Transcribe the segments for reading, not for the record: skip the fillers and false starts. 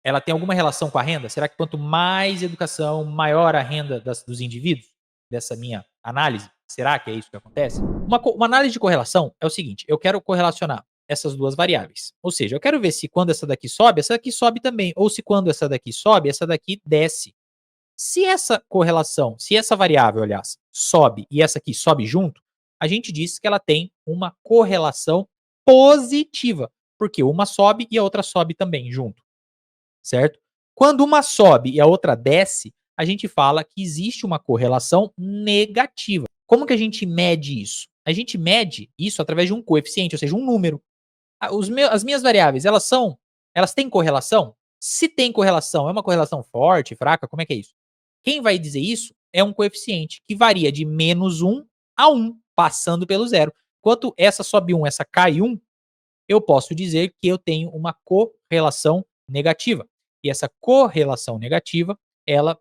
ela tem alguma relação com a renda? Será que quanto mais educação, maior a renda dos indivíduos? Dessa minha análise? Será que é isso que acontece? Uma análise de correlação é o seguinte: eu quero correlacionar essas duas variáveis. Ou seja, eu quero ver se quando essa daqui sobe também. Ou se quando essa daqui sobe, essa daqui desce. Se essa correlação, se essa variável, aliás, sobe e essa aqui sobe junto, a gente diz que ela tem uma correlação positiva, porque uma sobe e a outra sobe também junto, certo? Quando uma sobe e a outra desce, a gente fala que existe uma correlação negativa. Como que a gente mede isso? A gente mede isso através de um coeficiente, ou seja, um número. As minhas variáveis, elas têm correlação? Se tem correlação, é uma correlação forte, fraca? Como é que é isso? Quem vai dizer isso é um coeficiente que varia de -1 a 1, passando pelo zero. Enquanto essa sobe 1, essa cai 1, eu posso dizer que eu tenho uma correlação negativa. E essa correlação negativa, ela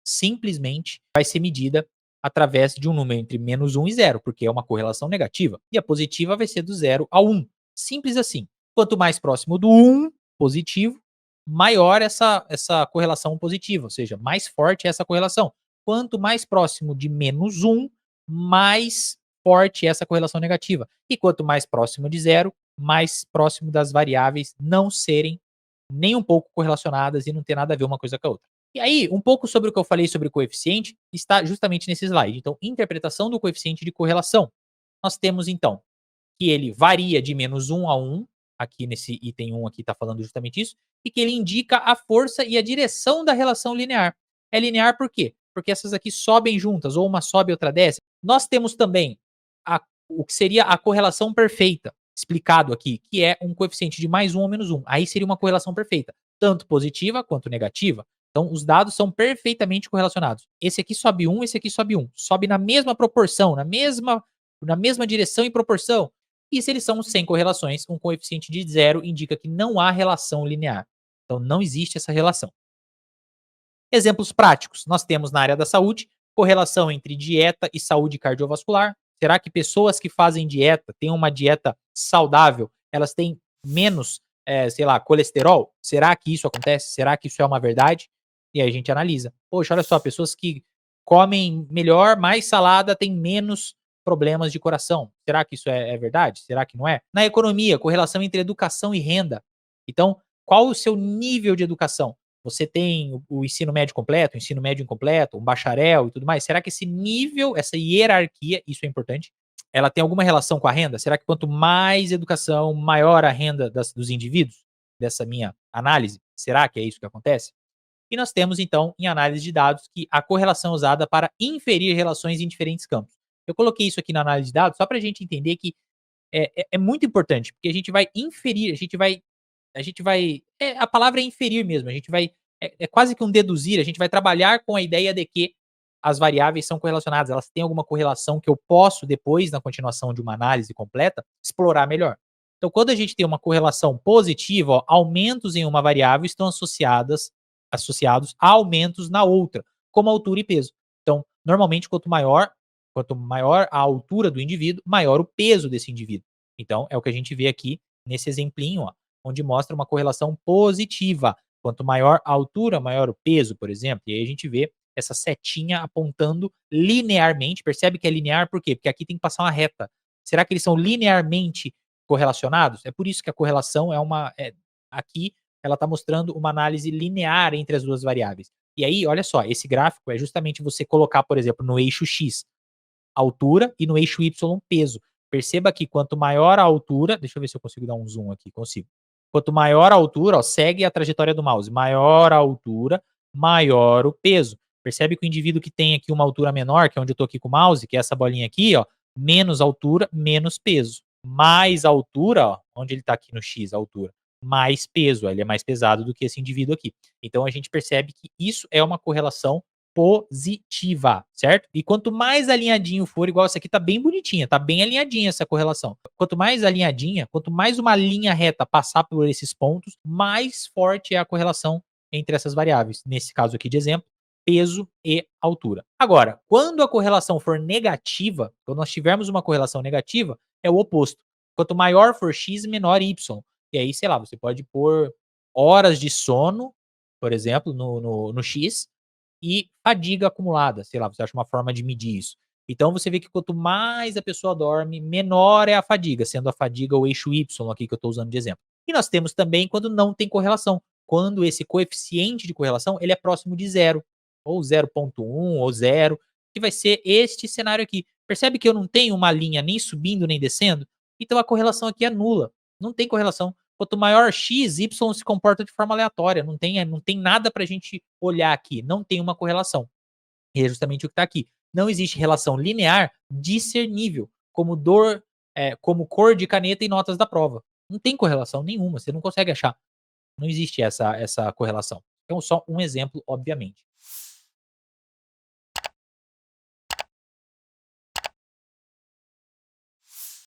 simplesmente vai ser medida através de um número entre -1 e 0, porque é uma correlação negativa. E a positiva vai ser do 0 ao 1. Simples assim. Quanto mais próximo do 1 positivo, maior essa correlação positiva, ou seja, mais forte é essa correlação. Quanto mais próximo de -1, mais forte é essa correlação negativa. E quanto mais próximo de 0, mais próximo das variáveis não serem nem um pouco correlacionadas e não ter nada a ver uma coisa com a outra. E aí, um pouco sobre o que eu falei sobre coeficiente está justamente nesse slide. Então, interpretação do coeficiente de correlação. Nós temos, então, que ele varia de -1 a 1, aqui nesse item 1 aqui está falando justamente isso, e que ele indica a força e a direção da relação linear. É linear por quê? Porque essas aqui sobem juntas, ou uma sobe e outra desce. Nós temos também o que seria a correlação perfeita, explicado aqui, que é um coeficiente de +1 ou -1. Aí seria uma correlação perfeita, tanto positiva quanto negativa. Então, os dados são perfeitamente correlacionados. Esse aqui sobe 1, esse aqui sobe 1. Sobe na mesma proporção, na mesma direção e proporção. E se eles são sem correlações, um coeficiente de 0 indica que não há relação linear. Então, não existe essa relação. Exemplos práticos. Nós temos na área da saúde, correlação entre dieta e saúde cardiovascular. Será que pessoas que fazem dieta, têm uma dieta saudável, elas têm menos, sei lá, colesterol? Será que isso acontece? Será que isso é uma verdade? E aí a gente analisa. Poxa, olha só, pessoas que comem melhor, mais salada, têm menos problemas de coração. Será que isso é verdade? Será que não é? Na economia, correlação entre educação e renda. Então, qual o seu nível de educação? Você tem o ensino médio completo, o ensino médio incompleto, um bacharel e tudo mais. Será que esse nível, essa hierarquia, isso é importante, ela tem alguma relação com a renda? Será que quanto mais educação, maior a renda dos indivíduos? Dessa minha análise? Será que é isso que acontece? E nós temos, então, em análise de dados, que a correlação é usada para inferir relações em diferentes campos. Eu coloquei isso aqui na análise de dados só para a gente entender que é muito importante, porque a gente vai inferir, a palavra é inferir mesmo, a gente vai, é quase que um deduzir, a gente vai trabalhar com a ideia de que as variáveis são correlacionadas, elas têm alguma correlação que eu posso depois, na continuação de uma análise completa, explorar melhor. Então, quando a gente tem uma correlação positiva, ó, aumentos em uma variável estão associados a aumentos na outra, como altura e peso. Então, normalmente, quanto maior a altura do indivíduo, maior o peso desse indivíduo. Então, é o que a gente vê aqui nesse exemplinho, ó, onde mostra uma correlação positiva. Quanto maior a altura, maior o peso, por exemplo. E aí a gente vê essa setinha apontando linearmente. Percebe que é linear por quê? Porque aqui tem que passar uma reta. Será que eles são linearmente correlacionados? É por isso que a correlação aqui ela está mostrando uma análise linear entre as duas variáveis. E aí, olha só, esse gráfico é justamente você colocar, por exemplo, no eixo X, altura, e no eixo Y, peso. Perceba que quanto maior a altura, deixa eu ver se eu consigo dar um zoom aqui, consigo. Quanto maior a altura, ó, segue a trajetória do mouse. Maior a altura, maior o peso. Percebe que o indivíduo que tem aqui uma altura menor, que é onde eu estou aqui com o mouse, que é essa bolinha aqui, ó, menos altura, menos peso. Mais altura, ó, onde ele está aqui no X, a altura, mais peso. Ele é mais pesado do que esse indivíduo aqui. Então a gente percebe que isso é uma correlação positiva, certo? E quanto mais alinhadinho for, igual essa aqui tá bem bonitinha, tá bem alinhadinha essa correlação. Quanto mais alinhadinha, quanto mais uma linha reta passar por esses pontos, mais forte é a correlação entre essas variáveis. Nesse caso aqui de exemplo, peso e altura. Agora, quando a correlação for negativa, quando nós tivermos uma correlação negativa, é o oposto. Quanto maior for x, menor y. E aí, sei lá, você pode pôr horas de sono, por exemplo, no X, e fadiga acumulada, sei lá, você acha uma forma de medir isso. Então você vê que quanto mais a pessoa dorme, menor é a fadiga, sendo a fadiga o eixo Y aqui que eu estou usando de exemplo. E nós temos também quando não tem correlação, quando esse coeficiente de correlação ele é próximo de zero, ou 0,1 ou zero, que vai ser este cenário aqui. Percebe que eu não tenho uma linha nem subindo nem descendo? Então a correlação aqui é nula, não tem correlação. Quanto maior x, y se comporta de forma aleatória, não tem nada para a gente olhar aqui, não tem uma correlação. E é justamente o que está aqui. Não existe relação linear discernível, como como cor de caneta e notas da prova. Não tem correlação nenhuma, você não consegue achar. Não existe essa correlação. Então, só um exemplo, obviamente.